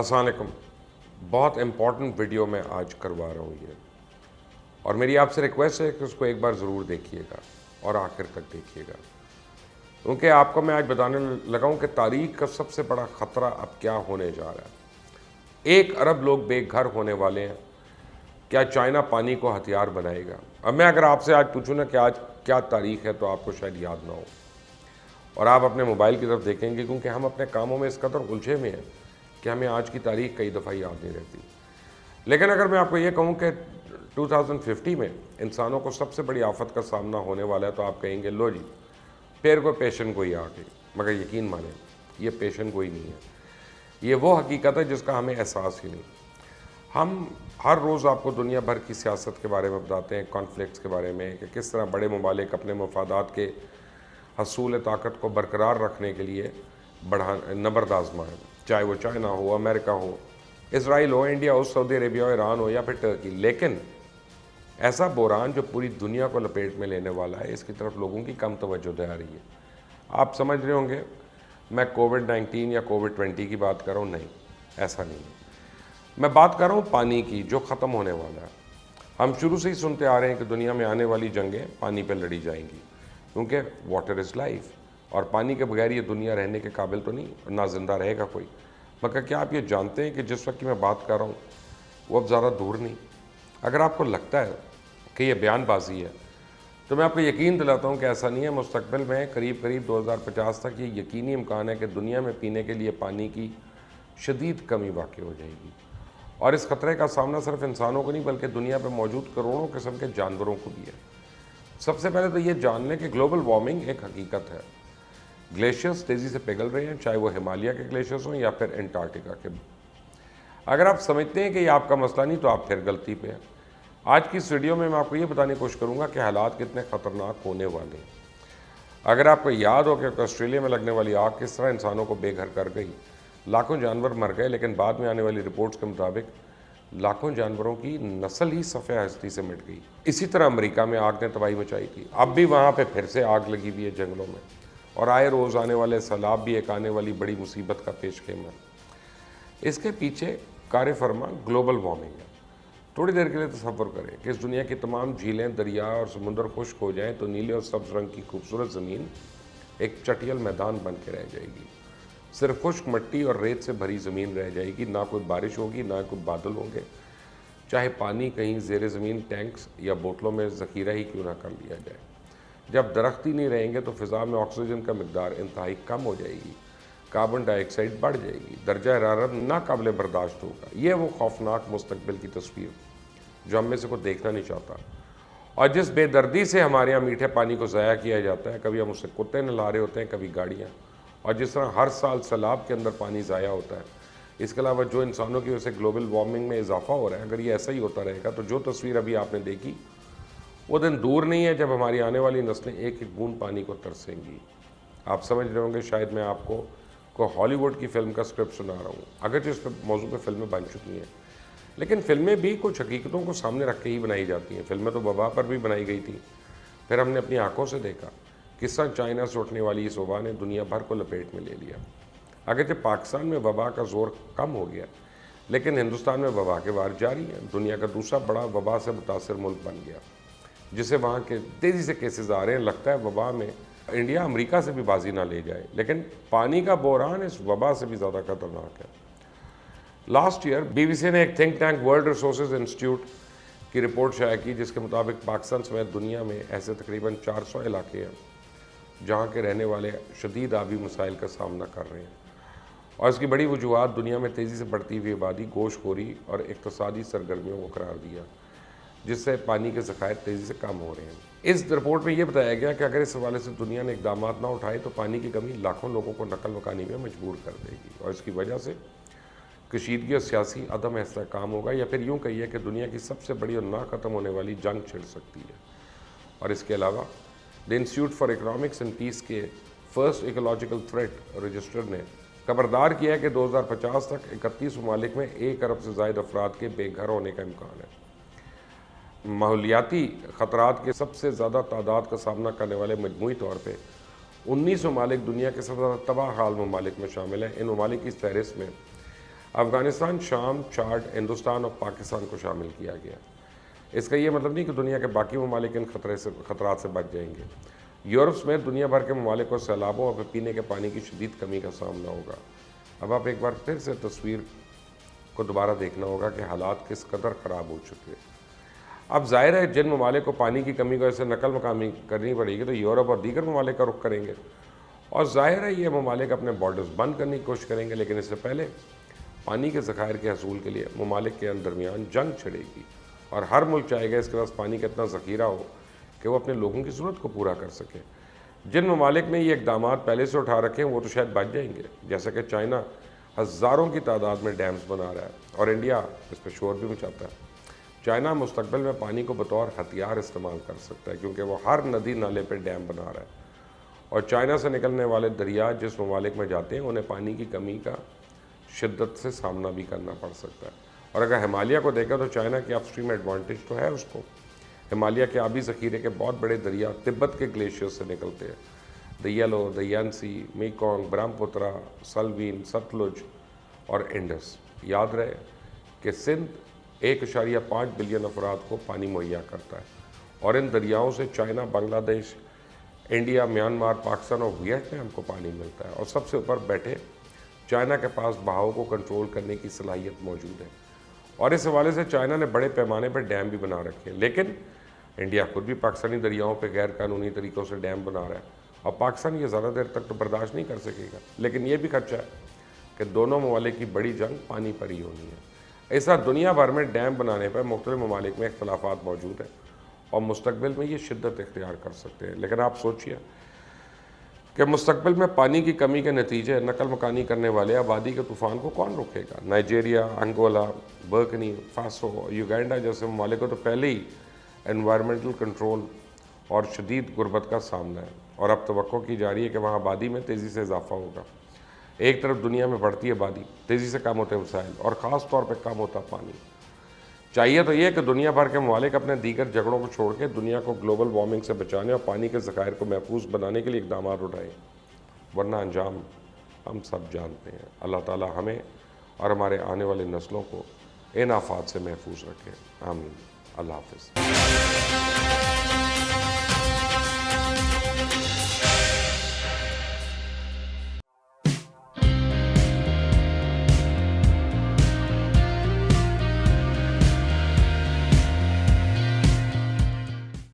السلام علیکم. بہت امپورٹنٹ ویڈیو میں آج کروا رہا ہوں یہ، اور میری آپ سے ریکویسٹ ہے کہ اس کو ایک بار ضرور دیکھیے گا اور آخر تک دیکھیے گا، کیونکہ آپ کو میں آج بتانے لگا ہوں کہ تاریخ کا سب سے بڑا خطرہ اب کیا ہونے جا رہا ہے. 1 ارب لوگ بے گھر ہونے والے ہیں. کیا چائنا پانی کو ہتھیار بنائے گا؟ اب میں اگر آپ سے آج پوچھوں نا کہ آج کیا تاریخ ہے تو آپ کو شاید یاد نہ ہو، اور آپ اپنے موبائل کی طرف دیکھیں گے، کیونکہ ہم اپنے کاموں میں اس قدر الجھے ہوئے ہیں کہ ہمیں آج کی تاریخ کئی دفعہ یاد نہیں رہتی. لیکن اگر میں آپ کو یہ کہوں کہ 2050 میں انسانوں کو سب سے بڑی آفت کا سامنا ہونے والا ہے، تو آپ کہیں گے لو جی پیر کو پیشن گوئی آ گئی. مگر یقین مانیں، یہ پیشن گوئی نہیں ہے، یہ وہ حقیقت ہے جس کا ہمیں احساس ہی نہیں. ہم ہر روز آپ کو دنیا بھر کی سیاست کے بارے میں بتاتے ہیں، کانفلکٹس کے بارے میں، کہ کس طرح بڑے ممالک اپنے مفادات کے حصول طاقت کو برقرار رکھنے کے لیے نبرد آزمائیں، چاہے وہ چائنا ہو، امریکہ ہو، اسرائیل ہو، انڈیا ہو، سعودی عربیہ ہو، ایران ہو یا پھر ٹرکی. لیکن ایسا بحران جو پوری دنیا کو لپیٹ میں لینے والا ہے، اس کی طرف لوگوں کی کم توجہ دے آ رہی ہے. آپ سمجھ رہے ہوں گے میں کووڈ-19 یا کووڈ-20 کی بات کر رہا ہوں. نہیں، ایسا نہیں ہے. میں بات کر رہا ہوں پانی کی، جو ختم ہونے والا ہے. ہم شروع سے ہی سنتے آ رہے ہیں کہ دنیا میں آنے والی جنگیں پانی پہ لڑی جائیں گی، کیونکہ واٹر از لائف، اور پانی کے بغیر یہ دنیا رہنے کے قابل تو نہیں، اور نہ زندہ رہے گا کوئی. مگر کیا آپ یہ جانتے ہیں کہ جس وقت کی میں بات کر رہا ہوں وہ اب زیادہ دور نہیں؟ اگر آپ کو لگتا ہے کہ یہ بیان بازی ہے تو میں آپ کو یقین دلاتا ہوں کہ ایسا نہیں ہے. مستقبل میں قریب 2050 تک یہ یقینی امکان ہے کہ دنیا میں پینے کے لیے پانی کی شدید کمی واقع ہو جائے گی. اور اس خطرے کا سامنا صرف انسانوں کو نہیں بلکہ دنیا پہ موجود کروڑوں قسم کے جانوروں کو بھی ہے. سب سے پہلے تو یہ جان لیں کہ گلوبل وارمنگ ایک حقیقت ہے. گلیشیئرز تیزی سے پگھل رہے ہیں، چاہے وہ ہمالیہ کے گلیشیئرز ہوں یا پھر انٹارکٹیکا کے. اگر آپ سمجھتے ہیں کہ یہ آپ کا مسئلہ نہیں تو آپ پھر غلطی پہ ہیں. آج کی اس ویڈیو میں آپ کو یہ بتانے کی کوشش کروں گا کہ حالات کتنے خطرناک ہونے والے ہیں. اگر آپ کو یاد ہو کہ آسٹریلیا میں لگنے والی آگ کس طرح انسانوں کو بے گھر کر گئی، لاکھوں جانور مر گئے، لیکن بعد میں آنے والی رپورٹس کے مطابق لاکھوں جانوروں کی نسل ہی صفحہ ہستی سے مٹ گئی. اسی طرح امریکہ میں آگ نے تباہی مچائی تھی. اب بھی وہاں پہ پھر سے آگ لگی ہوئی ہے جنگلوں میں، اور آئے روز آنے والے سیلاب بھی ایک آنے والی بڑی مصیبت کا پیش خیمہ ہے. اس کے پیچھے کار فرما گلوبل وارمنگ ہے. تھوڑی دیر کے لیے تصور کریں کہ اس دنیا کی تمام جھیلیں، دریا اور سمندر خشک ہو جائیں تو نیلے اور سبز رنگ کی خوبصورت زمین ایک چٹیل میدان بن کے رہ جائے گی. صرف خشک مٹی اور ریت سے بھری زمین رہ جائے گی. نہ کوئی بارش ہوگی، نہ کوئی بادل ہوں گے، چاہے پانی کہیں زیر زمین ٹینکس یا بوتلوں میں ذخیرہ ہی کیوں نہ کر لیا جائے. جب درخت ہی نہیں رہیں گے تو فضا میں آکسیجن کا مقدار انتہائی کم ہو جائے گی، کاربن ڈائی آکسائڈ بڑھ جائے گی، درجہ حرارت ناقابل برداشت ہوگا. یہ وہ خوفناک مستقبل کی تصویر جو ہم میں سے کوئی دیکھنا نہیں چاہتا، اور جس بے دردی سے ہمارے یہاں میٹھے پانی کو ضائع کیا جاتا ہے. کبھی ہم اسے کتے نہلا رہے ہوتے ہیں، کبھی گاڑیاں. اور جس طرح ہر سال سیلاب کے اندر پانی ضائع ہوتا ہے، اس کے علاوہ جو انسانوں کی وجہ سے گلوبل وارمنگ میں اضافہ ہو رہا ہے، اگر یہ ایسا ہی ہوتا رہے گا تو جو تصویر ابھی آپ نے دیکھی وہ دن دور نہیں ہے جب ہماری آنے والی نسلیں ایک ایک بوند پانی کو ترسیں گی. آپ سمجھ رہے ہوں گے شاید میں آپ کو کوئی ہالی ووڈ کی فلم کا اسکرپٹ سنا رہا ہوں، اگرچہ اس پہ موضوع پہ فلمیں بن چکی ہیں، لیکن فلمیں بھی کچھ حقیقتوں کو سامنے رکھ کے ہی بنائی جاتی ہیں. فلمیں تو وبا پر بھی بنائی گئی تھی، پھر ہم نے اپنی آنکھوں سے دیکھا کس طرح چائنا سے اٹھنے والی اس وبا نے دنیا بھر کو لپیٹ میں لے لیا. اگرچہ پاکستان میں وبا کا زور کم ہو گیا، لیکن ہندوستان میں وبا کے وار جاری ہیں. دنیا کا دوسرا بڑا وبا سے متاثر ملک بن گیا، جسے وہاں کے تیزی سے کیسز آ رہے ہیں. لگتا ہے وبا میں انڈیا امریکہ سے بھی بازی نہ لے جائے، لیکن پانی کا بحران اس وبا سے بھی زیادہ خطرناک ہے. لاسٹ ایئر BBC نے ایک think tank world resources institute کی رپورٹ شائع کی، جس کے مطابق پاکستان سمیت دنیا میں ایسے تقریباً 400 علاقے ہیں جہاں کے رہنے والے شدید آبی مسائل کا سامنا کر رہے ہیں. اور اس کی بڑی وجوہات دنیا میں تیزی سے بڑھتی ہوئی آبادی، گوشت خوری اور اقتصادی سرگرمیوں کو قرار دیا، جس سے پانی کے ذخائر تیزی سے کم ہو رہے ہیں. اس رپورٹ میں یہ بتایا گیا کہ اگر اس حوالے سے دنیا نے اقدامات نہ اٹھائے تو پانی کی کمی لاکھوں لوگوں کو نقل مکانی میں مجبور کر دے گی، اور اس کی وجہ سے کشیدگی اور سیاسی عدم استحکام ہوگا، یا پھر یوں کہیے کہ دنیا کی سب سے بڑی اور نہ ختم ہونے والی جنگ چھڑ سکتی ہے. اور اس کے علاوہ the institute for economics and peace کے فرسٹ ایکولوجیکل تھریٹ رجسٹر نے خبردار کیا ہے کہ 2050 تک 31 ممالک میں 1 ارب سے زائد افراد کے بے گھر ہونے کا امکان ہے. ماحولیاتی خطرات کے سب سے زیادہ تعداد کا سامنا کرنے والے مجموعی طور پہ 19 ممالک دنیا کے سب سے زیادہ تباہ حال ممالک میں شامل ہیں. ان ممالک کی فہرست میں افغانستان، شام، چاڈ، ہندوستان اور پاکستان کو شامل کیا گیا۔ اس کا یہ مطلب نہیں کہ دنیا کے باقی ممالک ان خطرات سے بچ جائیں گے۔ یورپ سمیت دنیا بھر کے ممالک کو سیلابوں اور پینے کے پانی کی شدید کمی کا سامنا ہوگا۔ اب آپ ایک بار پھر سے تصویر کو دوبارہ دیکھنا ہوگا کہ حالات کس قدر خراب ہو چکے ہیں۔ اب ظاہر ہے جن ممالک کو پانی کی کمی کو ایسے نقل مقامی کرنی پڑے گی تو یورپ اور دیگر ممالک کا رخ کریں گے، اور ظاہر ہے یہ ممالک اپنے بارڈرز بند کرنے کی کوشش کریں گے، لیکن اس سے پہلے پانی کے ذخائر کے حصول کے لیے ممالک کے درمیان جنگ چھڑے گی، اور ہر ملک چاہے گا اس کے پاس پانی کا اتنا ذخیرہ ہو کہ وہ اپنے لوگوں کی ضرورت کو پورا کر سکے۔ جن ممالک نے یہ اقدامات پہلے سے اٹھا رکھے ہیں وہ تو شاید بچ جائیں گے، جیسا کہ چائنا ہزاروں کی تعداد میں ڈیمز بنا رہا ہے اور انڈیا اس پہ شور بھی مچاتا ہے۔ چائنا مستقبل میں پانی کو بطور ہتھیار استعمال کر سکتا ہے، کیونکہ وہ ہر ندی نالے پہ ڈیم بنا رہا ہے، اور چائنا سے نکلنے والے دریا جس ممالک میں جاتے ہیں انہیں پانی کی کمی کا شدت سے سامنا بھی کرنا پڑ سکتا ہے۔ اور اگر ہمالیہ کو دیکھیں تو چائنا کی اپ اسٹریم ایڈوانٹیج تو ہے اس کو۔ ہمالیہ کے آبی ذخیرے کے بہت بڑے دریا تبت کے گلیشیئر سے نکلتے ہیں، دی یلو، دی یانسی، میکونگ، برہم پترا، سلوین، ستلج اور انڈس۔ یاد رہے کہ سندھ 1.5 بلین افراد کو پانی مہیا کرتا ہے، اور ان دریاؤں سے چائنا، بنگلہ دیش، انڈیا، میانمار، پاکستان اور ویتنام کو پانی ملتا ہے، اور سب سے اوپر بیٹھے چائنا کے پاس بہاؤ کو کنٹرول کرنے کی صلاحیت موجود ہے، اور اس حوالے سے چائنا نے بڑے پیمانے پر ڈیم بھی بنا رکھے ہیں۔ لیکن انڈیا خود بھی پاکستانی دریاؤں پہ غیر قانونی طریقوں سے ڈیم بنا رہا ہے، اور پاکستان یہ زیادہ دیر تک تو برداشت نہیں کر سکے گا۔ لیکن یہ بھی خدشہ ہے کہ دونوں ممالک کی بڑی جنگ پانی پر ہی ہونی ہے۔ اس طرح دنیا بھر میں ڈیم بنانے پر مختلف ممالک میں اختلافات موجود ہیں، اور مستقبل میں یہ شدت اختیار کر سکتے ہیں۔ لیکن آپ سوچئے کہ مستقبل میں پانی کی کمی کے نتیجے نقل مکانی کرنے والے آبادی کے طوفان کو کون روکے گا؟ Nigeria, Angola, burkini Faso, Uganda جیسے ممالک کو تو پہلے ہی انوائرمنٹل کنٹرول اور شدید غربت کا سامنا ہے، اور اب توقع کی جا رہی ہے کہ وہاں آبادی میں تیزی سے اضافہ ہوگا۔ ایک طرف دنیا میں بڑھتی آبادی، تیزی سے کم ہوتے وسائل، اور خاص طور پہ کم ہوتا پانی۔ چاہیے تو یہ کہ دنیا بھر کے ممالک اپنے دیگر جھگڑوں کو چھوڑ کے دنیا کو گلوبل وارمنگ سے بچانے اور پانی کے ذخائر کو محفوظ بنانے کے لیے اقدامات اٹھائیں، ورنہ انجام ہم سب جانتے ہیں۔ اللہ تعالی ہمیں اور ہمارے آنے والے نسلوں کو ان آفات سے محفوظ رکھے، آمین۔ اللہ حافظ۔